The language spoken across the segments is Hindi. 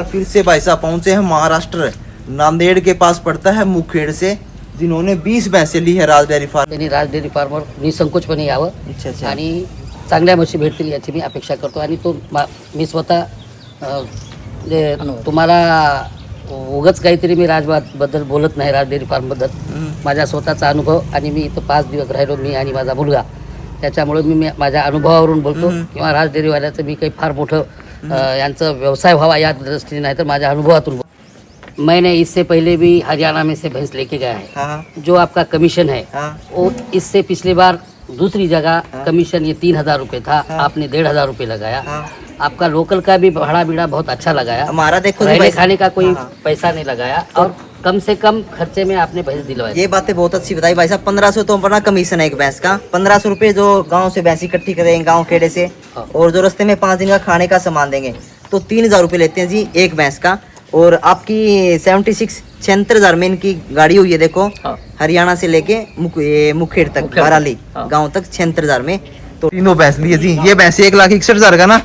फिर से भाई साहब पहुंचे हैं महाराष्ट्र, नांदेड़ के पास पड़ता है मुखेड़ से, जिन्होंने 20 भैंसे ली है राज डेअरी फार्म। त्यांनी राज डेअरी फार्मवर निसंकोचपणे यावं अच्छा अच्छा आणि चांगल्या म्हशी भेटतील याची मी अपेक्षा करतो. आणि तो मी स्वतः जे तुम्हाला उगाच काहीतरी मी राजबद्दल बोलत नाही, राज डेअरी फार्मबद्दल माझा स्वतःचा अनुभव. आणि मी इथं 5 दिवस राहिलो, मी आणि माझा मुलगा, त्याच्यामुळे मी माझ्या अनुभवावरून बोलतो. किंवा राज डेअरीवाल्याचं मी काही फार मोठं यांचा व्यवसाय व्हावा या दृष्टीने नाही, तर माझ्या अनुभवातून. मैंने इससे पहले भी हरियाणा में से भैंस लेके गया है. हाँ जो आपका कमीशन है हाँ वो इससे पिछली बार दूसरी जगह कमीशन ये 3,000 रुपये था, आपने 1,500 रुपये लगाया. हाँ। आपका लोकल का भी भाड़ा बीड़ा बहुत अच्छा लगाया. हमारा देखो रहने भाई खाने का कोई हाँ। पैसा नहीं लगाया और कम से कम खर्चे में आपने भैंस दिलवाई. ये बातें बहुत अच्छी बताई भाई साहब। 1500 तो अपना कमीशन है एक भैंस का, 1500 रुपये जो गांव से भैंस इकट्ठी करेंगे गांव खेड़े से, हाँ। और जो रास्ते में 5 दिन का खाने का सामान देंगे तो 3000 रुपये लेते हैं जी एक भैंस का. और आपकी 76,000 में इनकी गाड़ी हुई है देखो, हाँ। हरियाणा से लेके मुखेड़ तक, मुखेड़, बाराली हाँ। गांव तक 76,000 में. तो तीनों भैंस लिए जी. ये भैंस 1,61,000 का ना,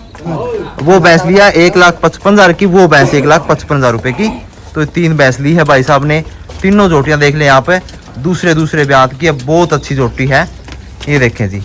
वो भैंस लिया 1,55,000 की, वो भैंस 1,55,000 रुपए की. तो 3 भैंस ली है भाई साहब ने. तीनों जोटियां देख लें यहाँ पे, दूसरे ब्यात की है, बहुत अच्छी जोटी है. ये देखें जी.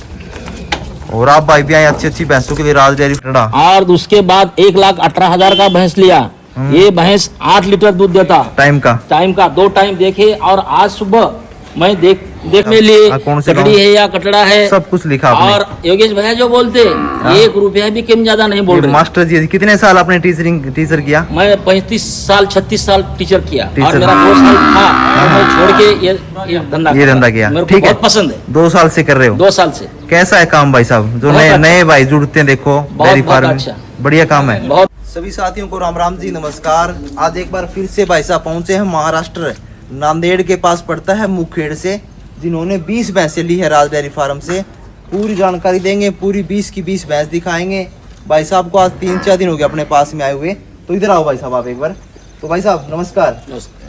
और आप भाई भी आए अच्छी भैंसों के लिए राज डेयरी खड़ा. और उसके बाद 1,18,000 का भैंस लिया. ये भैंस 8 लीटर दूध देता टाइम का. 2 टाइम देखे. और आज सुबह मैं देख में लिए कौन से कटड़ी गाँव? है या कटड़ा है, सब कुछ लिखा आपने. और योगेश भैया जो बोलते 1 रुपया भी कम ज्यादा नहीं बोल ये रहे. मास्टर जी कितने साल आपने टीचर किया? मैं 35 साल 36 साल टीचर किया. टीचर और मेरा 2 साल था और मैं छोड़ के ये धंधा किया. मेरे को ठीक है, बहुत पसंद है. 2 साल से कर रहे हो. 2 साल से कैसा है काम भाई साहब? जो बहुत नए अच्छा। नए भाई जुड़ते हैं देखो डेयरी बहुत फार्म, अच्छा। बढ़िया काम है. बहुत. सभी साथियों को राम राम जी, नमस्कार. आज एक बार फिर से भाई साहब पहुंचे हैं महाराष्ट्र, नांदेड़ के पास पड़ता है मुखेड़ से, जिन्होंने 20 भैंसे ली है राज डेयरी फार्म से. पूरी जानकारी देंगे, पूरी 20 की 20 भैंस दिखाएंगे. भाई साहब को आज 3-4 दिन हो गए अपने पास में आए हुए. तो इधर आओ भाई साहब आप एक बार. तो भाई साहब नमस्कार.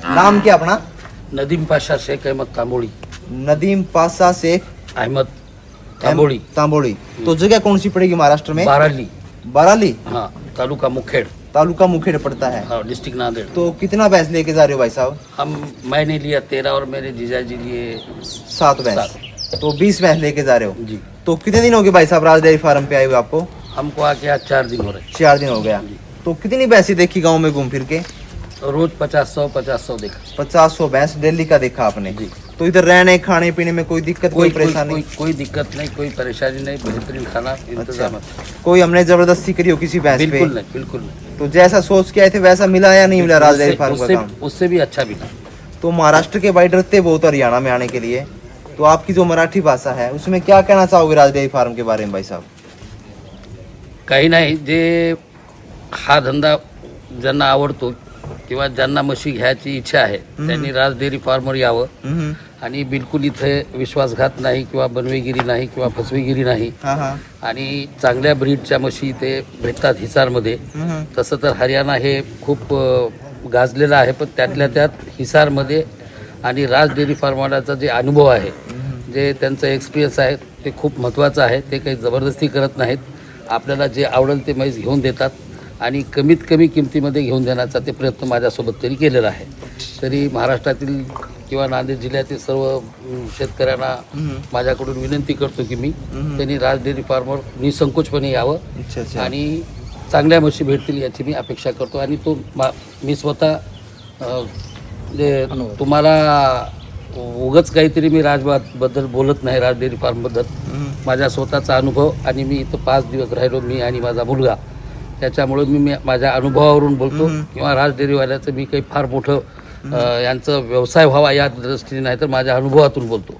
नाम क्या अपना? नदीम पाशा शेख अहमद तांबोळी. नदीम पाशा शेख अहमद तांबोळी. तांबोळी. तो जगह कौन सी पड़ेगी महाराष्ट्र में? बाराली. बाराली हाँ, तालुका मुखेड़. तालुका मुखेड़ पड़ता है. हाँ, डिस्ट्रिक्ट नांदेड़. तो कितना भैंस लेके जा रहे हो भाई साहब? मैंने लिया 13 और मेरे जीजाजी लिए 7 भैंस. तो 20 भैंस लेके जा रहे हो. जी. तो कितने दिन हो गए भाई साहब राज डेयरी फार्म पे आए हुए आपको? हमको आके आज 4 दिन हो रहे. 4 दिन हो गया. तो कितनी भैंसी देखी गांव में घूम फिर के? रोज 50-100 देखा. 50-100 भैंस डेली का देखा आपने. जी. तो इधर रहने खाने पीने में कोई दिक्कत कोई परेशानी? कोई दिक्कत नहीं, कोई परेशानी नहीं, बेहतरीन खाना इंतजाम है. कोई हमने जबरदस्ती करी हो किसी भैंस पे? बिल्कुल नहीं, बिल्कुल नहीं. तो जैसा सोच के आए थे वैसा मिला या नहीं मिला राज डेयरी फार्म का काम? उससे भी अच्छा मिला. तो महाराष्ट्र के भाई डरते बहुत हरियाणा में आने के लिए. तो आपकी जो मराठी भाषा है उसमें क्या कहना चाहोगे राज डेयरी फार्म के बारे में भाई साहब? काही नाही, जे हा धंदा ज्यांना आवडतो किंवा ज्यांना म्हशी घ्यायची इच्छा आहे त्यांनी राज डेअरी फार्मवर यावं. आणि बिलकुल इथे विश्वासघात नाही किंवा बनवेगिरी नाही किंवा फसवेगिरी नाही. हाँ हाँ. आणि चांगल्या ब्रीडच्या म्हशी इथे भेटतात हिसारमध्ये. तसं तर हरियाणा हे खूप गाजलेलं आहे, पण त्यातल्या त्यात हिसारमध्ये आणि राज डेअरी फार्मवाल्याचा जे अनुभव आहे, जे त्यांचा एक्सपिरियन्स आहे ते खूप महत्त्वाचं आहे. ते काही जबरदस्ती करत नाहीत. आपल्याला जे आवडेल ते म्हैस घेऊन देतात आणि कमीत कमी किमतीमध्ये घेऊन देण्याचा ते प्रयत्न माझ्यासोबत तरी केलेला आहे. तरी महाराष्ट्रातील किंवा नांदेड जिल्ह्यातील सर्व शेतकऱ्यांना माझ्याकडून विनंती करतो की मी त्यांनी राज डेअरी फार्मवर निसंकोचपणे यावं. अच्छा अच्छा. आणि चांगल्या म्हशी भेटतील याची मी अपेक्षा करतो. आणि तो मी स्वतः जे तुम्हाला उगाच काहीतरी मी राजबद्दल बोलत नाही, राज डेअरी फार्मबद्दल माझा स्वतःचा अनुभव. आणि मी इथं 5 दिवस राहिलो, मी आणि माझा मुलगा, त्याच्यामुळे मी माझ्या अनुभवावरून बोलतो. किंवा राज डेअरीवाल्याचं मी काही फार मोठं यांचा व्यवसाय व्हावा या दृष्टीने नाही, तर माझ्या अनुभवातून बोलतो.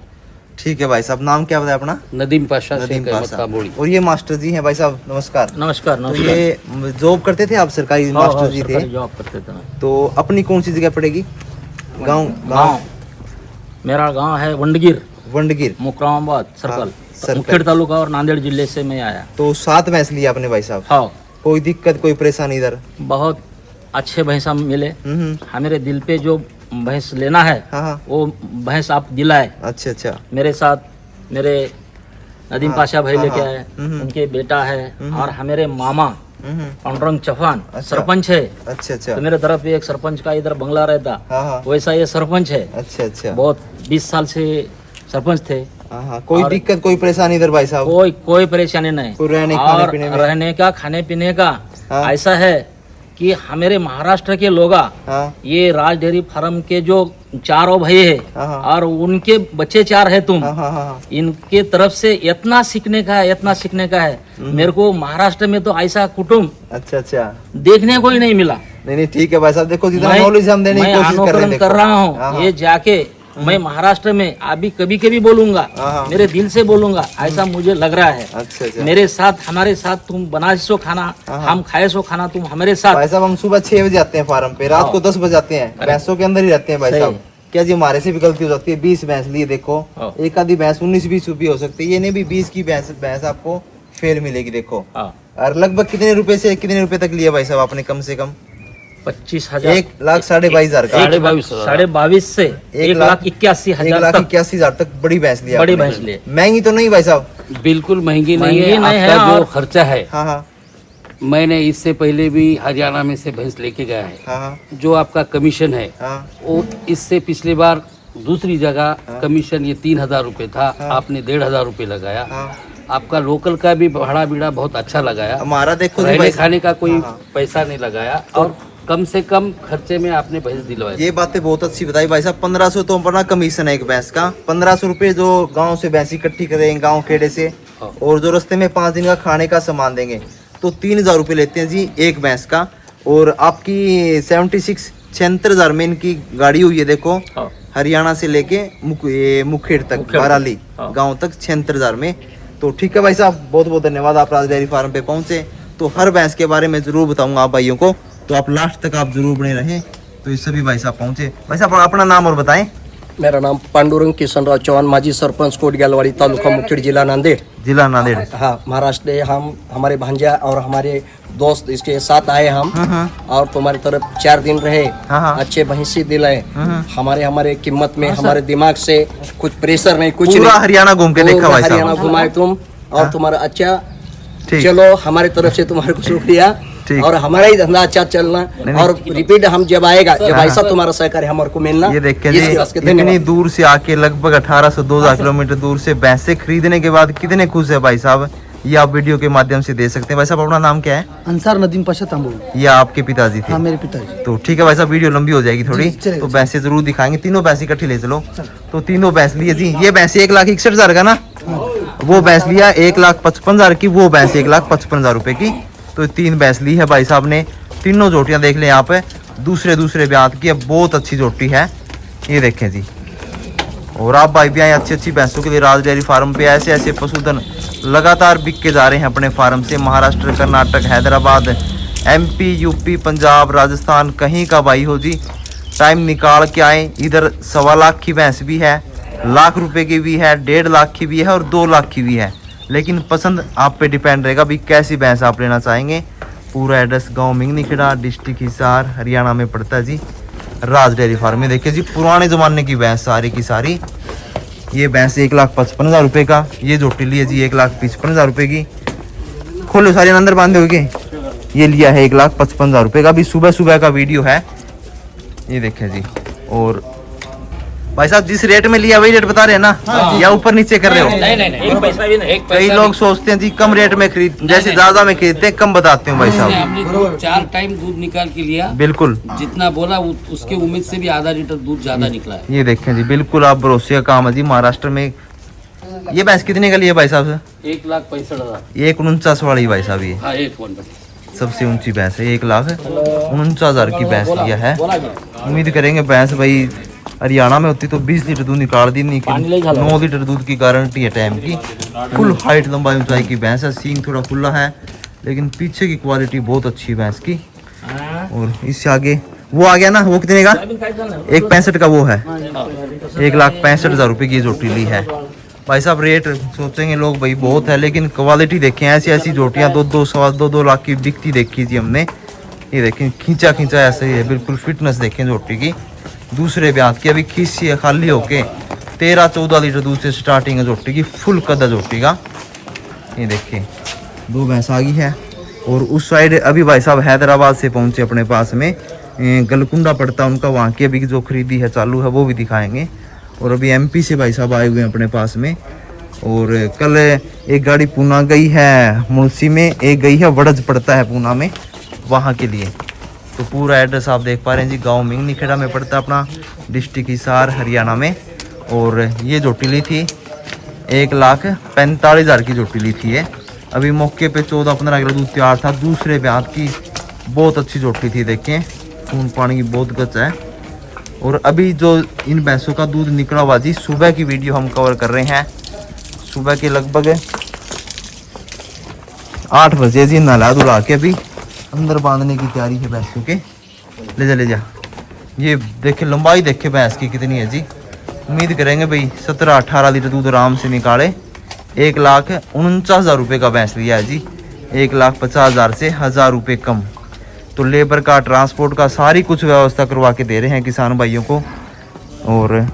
ठीक है भाई साहब. नाम क्या बताया अपना? नदीम पाशा नदीम शेख अहमद पाशा. तांबोळी. और ये मास्टर जी हैं भाई साहब, नमस्कार. नमस्कार. तो ये जॉब करते थे आप? सरकारी मास्टर जी थे. जॉब करते थे. तो अपनी कौन सी जगह पड़ेगी? गांव मेरा गांव है वंडगिर, वंडगिर. मुकरामाबाद सर्कल, सर्कल. मुखेड़ तालुका और नांदेड़ जिले से मैं आया. तो 7 भैंस लिया आपने भाई साहब. हाँ, कोई दिक्कत कोई परेशानी इधर? बहुत अच्छे भैंसा मिले. हमारे दिल पे जो भैंस लेना है हाँ हाँ. वो भैंस आप दिलाए. अच्छा अच्छा. मेरे साथ मेरे नदीम हाँ, पाशा भाई हाँ, लेके हाँ. आए, उनके बेटा है, और हमारे मामा पांडुरंग चौहान अच्छा। सरपंच है। अच्छा अच्छा। तो मेरे तरफ एक सरपंच का इधर बंगला रहता, हाँ हाँ। वैसा ये सरपंच है। अच्छा अच्छा। बहुत 20 साल से सरपंच थे। हाँ हाँ। कोई और- दिक्कत कोई परेशानी इधर भाई साहब? कोई परेशानी नहीं। कोई रहने खाने और पीने में? रहने का खाने पीने का हाँ। ऐसा है कि हमारे महाराष्ट्र के लोग हाँ ये राज डेयरी फार्म के जो चारों भाई है हाँ हाँ। और उनके बच्चे 4 है तुम, हाँ हाँ हाँ। इनके तरफ से इतना सीखने का है, इतना सीखने का है। मेरे को महाराष्ट्र में तो ऐसा कुटुंब अच्छा अच्छा। देखने को ही नहीं मिला। नहीं नहीं ठीक है भाई साहब, देखो जितना मैं- नॉलेज हम देने की मैं कोशिश कर रहे अनुकरण हैं। कर देखो। रहा हाँ, हूँ। हाँ। ये जाके मैं महाराष्ट्र में अभी कभी कभी बोलूंगा, हाँ, हाँ। मेरे दिल से बोलूंगा, ऐसा मुझे लग रहा है। अच्छा अच्छा। मेरे साथ हमारे साथ तुम बनाए सो खाना, हाँ। हम खाए सो खाना, तुम हमारे साथ। भाई साहब हम सुबह 6 बजे आते हैं फार्म पे, रात को 10 बजे आते हैं, अरे। भैंसों के अंदर ही रहते हैं भाई सही। साहब। क्या जी हमारे से भी गलती हो सकती है? 20 भैंस लिए देखो, हाँ। एक आधी भैंस 19-20 रुपये हो सकती है, ये नहीं भी 20 की भैंस आपको फेल मिलेगी देखो। हाँ, और लगभग कितने रुपए से कितने रुपए तक लिया भाई साहब आपने? कम से कम 25,000, 1,22,500 का। 22,500 से 1,81,000 तक 1,81,000 तक बड़ी भैंस लिया बड़ी आपने। भैंस लिए। महंगी तो नहीं भाई साहब? बिल्कुल महंगी नहीं महंगी है। नहीं है। आपका जो और- खर्चा है, हाँ हाँ मैंने इससे पहले भी हरियाणा में से भैंस लेके गया है। हाँ हाँ जो आपका कमीशन है हाँ वो इससे पिछली बार दूसरी जगह कमीशन ये 3,000 रुपये था, आपने 1,500 रुपये लगाया। हाँ। आपका लोकल का भी भाड़ा बीड़ा बहुत अच्छा लगाया। हमारा देखो जी रहने भाई खाने का कोई हाँ, हाँ। पैसा नहीं लगाया और कम से कम खर्चे में आपने भैंस दिलवाई। ये बातें बहुत अच्छी बताई भाई साहब। 1500 तो अपना कमीशन है एक भैंस का। 1500 रुपये जो गांव से भैंस इकट्ठी करेंगे गांव खेड़े से, हाँ। और जो रास्ते में 5 दिन का खाने का सामान देंगे, तो 3,000 रुपये लेते हैं जी एक भैंस का। और आपकी 76-76,000 में इनकी गाड़ी हुई है देखो, हाँ। हरियाणा से लेके मुखेड़ तक, मुखेड़ बाराली हाँ। गांव तक 76,000 में। तो ठीक है भाई साहब, बहुत बहुत धन्यवाद, आप राज डेयरी फार्म पे पहुंचे। तो हर भैंस के बारे में जरूर बताऊंगा आप भाइयों को, तो आप लास्ट तक आप जरूर बने रहें। तो इस सभी भाई साहब पहुंचे। भाई साहब अपना नाम और बताएं। मेरा नाम पांडुरंग किशनराव चौहान, माजी सरपंच कोटग्यालवाड़ी, तालुका मुखेड़, जिला नांदेड़। जिला नांदेड़। हाँ, महाराष्ट्र से हम, हमारे भांजा और हमारे दोस्त इसके साथ आए हम, और तुम्हारी तरफ 4 दिन रहे। हाँ, हाँ। अच्छे भैंसी दिलाए। हमारे कीमत में, हमारे दिमाग से कुछ प्रेशर नहीं, कुछ पूरा नहीं। हरियाणा घूम के देखा पूरा भाई हरियाणा साहब। घुमाए तुम, और तुम्हारा अच्छा ठीक। चलो, हमारी तरफ से तुम्हारे को शुक्रिया। ठीक। और हमारा ही धंधा अच्छा चलना, और रिपीट हम जब आएगा, जब ऐसा तुम्हारा सहकार्य हमारे को मिलना, ये देखें इसके जी, वास्ते इतनी धन्यवाद। दूर से आके लगभग 1800-2000 किलोमीटर दूर से भैंसे खरीदने के बाद कितने खुश है भाई साहब, ये आप वीडियो के माध्यम से दे सकते हैं। भाई साहब अपना नाम क्या है? अंसार नदीम पाशा तांबुल। ये आपके पिताजी थे? हाँ, मेरे पिताजी। तो ठीक है भाई साहब, वीडियो लंबी हो जाएगी थोड़ी, जी, चलेगा, तो भैंसे जरूर दिखाएंगे। तीनों भैंस इकट्ठी ले चलो। तो तीनों भैंस लिए जी। ये भैंस 1,61,000 का ना, वो भैंस लिया 1,55,000 की, वो भैंस 1,55,000 रुपए की। तो 3 भैंस ली है भाई साहब ने। तीनों जोटियां देख लें यहाँ पे, दूसरे ब्यात की है, बहुत अच्छी जोटी है, ये देखें जी। और आप भाई भी आए अच्छी भैंसों के लिए राज डेयरी फार्म पे। ऐसे पशुधन लगातार बिक के जा रहे हैं अपने फार्म से। महाराष्ट्र, कर्नाटक, हैदराबाद, MP, UP, पंजाब, राजस्थान, कहीं का भाई हो जी, टाइम निकाल के आए। इधर 1.25 लाख की भैंस भी है, 1 लाख रुपए की भी है, 1.5 लाख की भी है और 2 लाख की भी है। लेकिन पसंद आप पे डिपेंड रहेगा भी कैसी भैंस आप लेना चाहेंगे। पूरा एड्रेस गांव मिंगनीखेड़ा, डिस्ट्रिक्ट हिसार, हरियाणा में पड़ता है जी। राज डेयरी फार्म में देखिए जी, पुराने ज़माने की भैंस सारी की सारी। ये भैंस 1,55,000 रुपये का, ये जोटी ली है जी 1,55,000 रुपये की। खोलो सारे अंदर बांधे हुए के। ये लिया है 1,55,000 रुपये का। अभी सुबह का वीडियो है, ये देखें जी। और भाई साहब जिस रेट में लिया वही रेट बता रहे हैं ना, या ऊपर नीचे कर रहे हो? नहीं, एक पैसा भी नहीं। एक कई पैसा लोग भी- सोचते हैं जी कम रेट में खरीद, जैसे ज्यादा में खरीदते हैं, कम बताते हैं भाई साहब। आपने दूध 4 टाइम दूध निकाल के लिया, बिल्कुल। जितना बोला उसके उम्मीद से भी आधा लीटर दूध ज्यादा निकला है। ये देखें जी, बिल्कुल आप भरोसे का काम है जी। महाराष्ट्र में ये भैंस कितने का लिया भाई साहब से? 1,65,000। 1,49 वाली भाई साहब, ये हाँ, 1 सबसे ऊंची भैंस है। 1,49,000 की भैंस लिया है। उम्मीद करेंगे भैंस भाई हरियाणा में होती तो 20 लीटर दूध निकाल दी, नहीं 9 लीटर दूध की गारंटी है टाइम की। फुल हाइट, लंबाई, ऊंचाई की भैंस है। सींग थोड़ा खुला है, लेकिन पीछे की क्वालिटी बहुत अच्छी है भैंस की। और इससे आगे वो आ गया ना, वो कितने का? 1,65,000 का वो है। 1,65,000 रुपये की जोटी ली है भाई साहब। रेट सोचेंगे लोग भाई बहुत है, लेकिन क्वालिटी देखें, ऐसी जोटियाँ 2-2 लाख की बिकती देखी थी हमने। ये देखें खींचा ऐसे ही है, बिल्कुल फिटनेस देखें जोटी की। दूसरे ब्यात की अभी खींची है खाली होके। 13-14 लीटर दूध से स्टार्टिंग है जोटी की, फुल कद है जोटी का। ये देखिए 2 भैंस आ गई है। और उस साइड अभी भाई साहब हैदराबाद से पहुंचे अपने पास में, गलकुंडा पड़ता है उनका, वहाँ की अभी जो खरीदी है चालू है वो भी दिखाएंगे। और अभी एमपी से भाई साहब आए हुए हैं अपने पास में। और कल एक गाड़ी पूना गई है मुंशी में, एक गई है वड़ज पड़ता है पूना में, वहाँ के लिए। तो पूरा एड्रेस आप देख पा रहे हैं जी, गांव मिंगनीखेड़ा में पड़ता है अपना, डिस्ट्रिक्ट हिसार हरियाणा में। और ये जोटी ली थी 1,45,000 की जोटी ली थी ये। अभी मौके पे 14-15 किलो दूध तैयार था, दूसरे ब्याह की बहुत अच्छी जोटी थी। देखें खून पानी की बहुत गच है। और अभी जो इन भैंसों का दूध निकला हुआ जी, सुबह की वीडियो हम कवर कर रहे हैं। सुबह के लगभग 8 बजे जी, नहला धुला के अभी अंदर बांधने की तैयारी है भैंसों के। ले जा ये देखे लंबाई देखे भैंस की कितनी है जी। उम्मीद करेंगे भाई 17-18 लीटर दूध आराम से निकाले। 1,49,000 रुपये का भैंस लिया है जी, 1,50,000 से 1,000 रुपये कम। तो लेबर का, ट्रांसपोर्ट का, सारी कुछ व्यवस्था करवा के दे रहे हैं किसान भाइयों को। और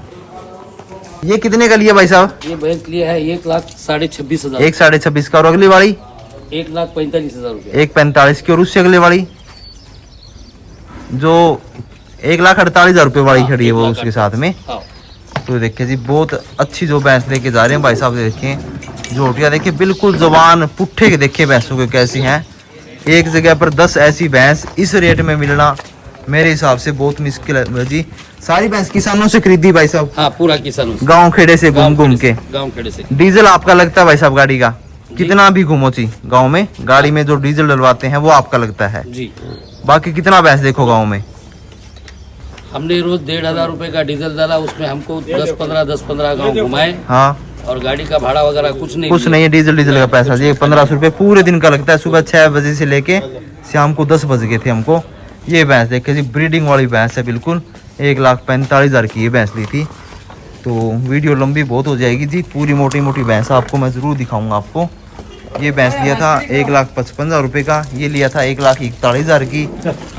ये कितने का लिया भाई साहब? ये भैंस लिया है 1,26,500। 1,26,500 का। और अगली वाली 1,45,000 रुपये। 1,45,000 की। और उससे अगले वाली जो 1,48,000 रुपये वाली खड़ी है वो उसके साथ में। हाँ। तो देखिए जी बहुत अच्छी जो भैंस लेके जा रहे हैं भाई साहब। देखें जोटियाँ देखिए बिल्कुल जवान पुट्ठे के, देखिए भैंसों के कैसी हैं। एक जगह पर 10 ऐसी भैंस इस रेट में मिलना मेरे हिसाब से बहुत मुश्किल है जी। सारी भैंस किसानों से खरीदी भाई साहब? हाँ, पूरा किसानों से, गाँव खेड़े से घूम घूम के। गाँव खेड़े से। डीजल आपका लगता है भाई साहब गाड़ी का? कितना भी घूमो ची गाँव में, गाड़ी में जो डीजल डलवाते हैं वो आपका लगता है जी। बाकी कितना भैंस देखो गाँव में? हमने रोज 1,500 रुपए का डीजल डाला, उसमें हमको 10-15 गाँव घुमाए। हाँ, और गाड़ी का भाड़ा वगैरह कुछ नहीं है। डीजल का पैसा जी 1,500 रुपये पूरे दिन का लगता है। सुबह 6 बजे से लेके शाम को 10 बज गए थे हमको। ये भैंस देखिए जी, ब्रीडिंग वाली भैंस है बिल्कुल। 1,45,000 की ये भैंस ली थी। तो वीडियो लंबी बहुत हो जाएगी जी, पूरी मोटी मोटी भैंस आपको मैं ज़रूर दिखाऊंगा आपको। ये भैंस लिया था 1,55,000 रुपये का। ये लिया था 1,41,000 की।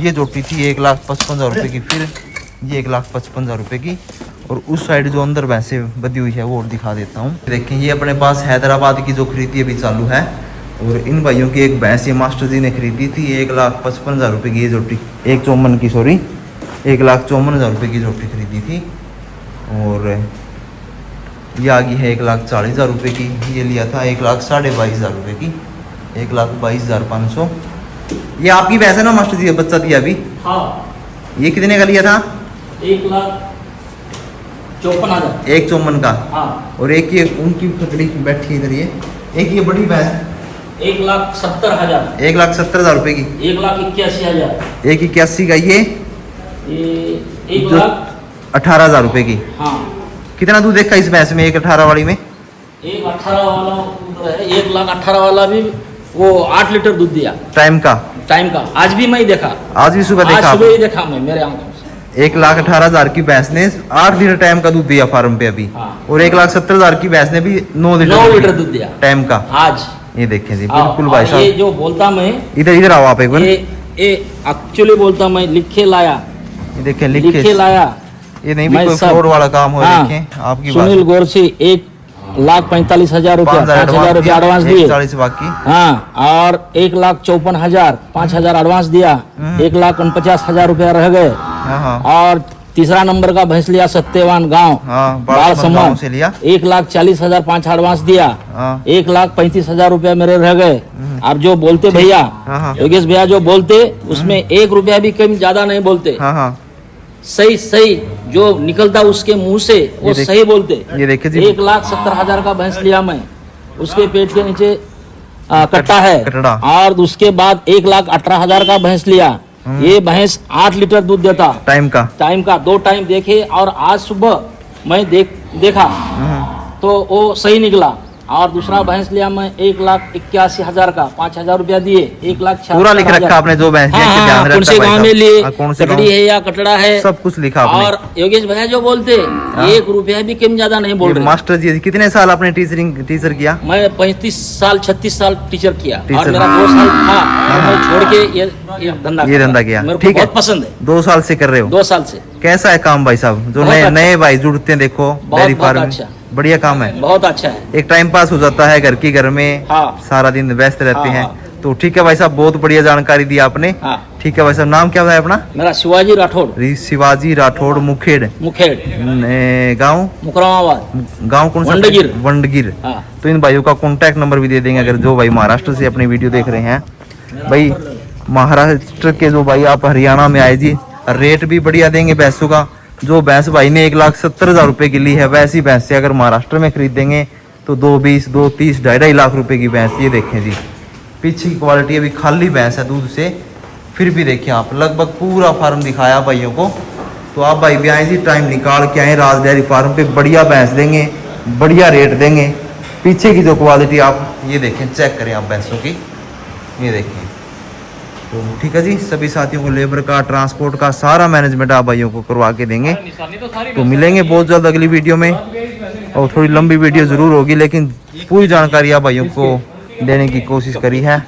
ये जोटी थी 1,55,000 रुपये की। फिर ये 1,55,000 रुपये की। और उस साइड जो अंदर भैंसें बदी हुई है वो और दिखा देता हूँ। देखिए ये अपने पास हैदराबाद की जो खरीदी अभी चालू है। और इन भाइयों की एक भैंस ये मास्टर जी ने खरीदी थी 1,55,000 रुपये की। ये जोटी 1,54,000 रुपये की जोटी खरीदी थी। और ये आ गई है 1,40,000 रुपये की। ये लिया था 1,22,500 रुपये की, 1,22,500। ये आपकी भैंस है ना मास्टर जी? बच्चा दिया अभी। हाँ, ये कितने का लिया था? 1,54,000। 1,54,000 का। हाँ। और एक ये उनकी खकड़ी बैठी इधर, ये एक ये बड़ी भैंस 1,70,000। 1,70,000 रुपये की। 1,81,000। 1,81 का। ये 1,18,000 रुपये की। हाँ। कितना दूध देखा इस भैंस में 1,18 वाली में? 1,18 वाला उधर है, 1,18 वाला भी वो 8 लीटर दूध दिया टाइम का। आज भी मैं देखा, आज भी सुबह देखा? सुबह ही देखा मैं मेरे आंखों से। 1,18,000 की भैंस ने 8 लीटर टाइम का दूध दिया फार्म पे अभी। हाँ। और 1,70,000 की भैंस ने भी 9 लीटर दूध दिया टाइम का आज। ये देखें जी हाँ, बिल्कुल भाई ये साहब। जो बोलता मैं, इधर आओ आप एक बार। ये एक्चुअली बोलता मैं लिखे लाया, ये देखें लिखे लाया। ये नहीं मैं भी कोई सब- फ्लोर वाला काम हो। हाँ, देखें आपकी सुनील गोरसी 1,45,000 रुपया, 5,000 रुपया एडवांस दिए। 40 बाकी। हाँ, और 1,54,000, 5,000 एडवांस दिया। 1,49,000 रुपया रह गए। हाँ हाँ और तीसरा नंबर का भैंस लिया सत्यवान गांव, हाँ, बाल गाँव सम्मान से लिया। 1,40,000 5 एडवांस दिया। हाँ। 1,35,000 रुपया मेरे रह गए। आप जो बोलते भैया, हाँ, हाँ। योगेश भैया जो बोलते उसमें 1 रुपया भी कम ज्यादा नहीं बोलते। हाँ हाँ सही जो निकलता उसके मुंह से वो सही बोलते। ये देखिए जी। 1,70,000 का भैंस लिया मैं, उसके पेट के नीचे कट्टा है। कटड़ा। और उसके बाद 1,18,000 का भैंस लिया। ये भैंस 8 लीटर दूध देता टाइम का। 2 टाइम देखे। और आज सुबह मैं देखा तो वो सही निकला। और दूसरा भैंस लिया मैं 1,81,000 का, 5,000 रुपया दिए। 1,66,000 पूरा लिख रखा आपने जो भैंस लिया, इससे ध्यान कौन से रखता गाँव भाई में लिए, साहब। कौन से कटड़ी गाँव? है या कटड़ा है, सब कुछ लिखा आपने। और योगेश भैया जो बोलते 1 रुपया भी कम ज्यादा नहीं बोल ये रहे। मास्टर जी कितने साल आपने टीचर किया? मैं 35 साल 36 साल टीचर किया। टीचर। और मेरा 2 साल था और मैं छोड़ के ये धंधा किया। मेरे को ठीक है, बहुत पसंद है। 2 साल से कर रहे हो? 2 साल से। कैसा है काम भाई साहब? जो बहुत नए अच्छा। नए भाई जुड़ते हैं, देखो डेयरी बहुत फार्म में, अच्छा। बढ़िया काम है। बहुत अच्छा है। एक टाइम पास हो जाता है घर में। हाँ। सारा दिन व्यस्त रहते हाँ, हैं। हाँ। तो ठीक है भाई साहब, बहुत बढ़िया जानकारी दी आपने। हाँ। ठीक है भाई साहब, नाम क्या है अपना? मेरा शिवाजी राठौड़, शिवाजी राठौड़, मुखेड़, मुखेड़, गांव मुकरामाबाद, गांव कौन सा? वंडगिर। वंडगिर। हाँ। तो इन भाइयों का कॉन्टैक्ट नंबर भी दे देंगे अगर जो भाई महाराष्ट्र से अपनी वीडियो देख रहे हैं। भाई महाराष्ट्र के जो भाई आप हरियाणा में आए जी, रेट भी बढ़िया देंगे भैंसों का। जो भैंस भाई ने 1,70,000 रुपए की ली है, वैसी भैंस से अगर महाराष्ट्र में खरीदेंगे तो 2,20, 2,30, 2.5 लाख रुपए की भैंस। ये देखें जी, पीछे की क्वालिटी अभी खाली भैंस है दूध से, फिर भी देखिए आप, लगभग पूरा फार्म दिखाया भाइयों को। तो आप भाई भी आए जी, टाइम निकाल के आए राज डेयरी फार्म पे, बढ़िया भैंस देंगे, बढ़िया रेट देंगे। पीछे की जो क्वालिटी आप ये देखें, चेक करें आप भैंसों की, ये देखें। तो ठीक है जी, सभी साथियों को लेबर का, ट्रांसपोर्ट का सारा मैनेजमेंट आप भाइयों को करवा के देंगे। तो मिलेंगे बहुत जल्द अगली वीडियो में, और थोड़ी लंबी वीडियो ज़रूर होगी, लेकिन पूरी जानकारी आप भाइयों को देने की कोशिश करी है।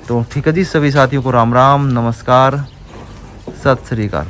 तो ठीक है जी, सभी साथियों को राम राम, नमस्कार, सत श्री अकाल।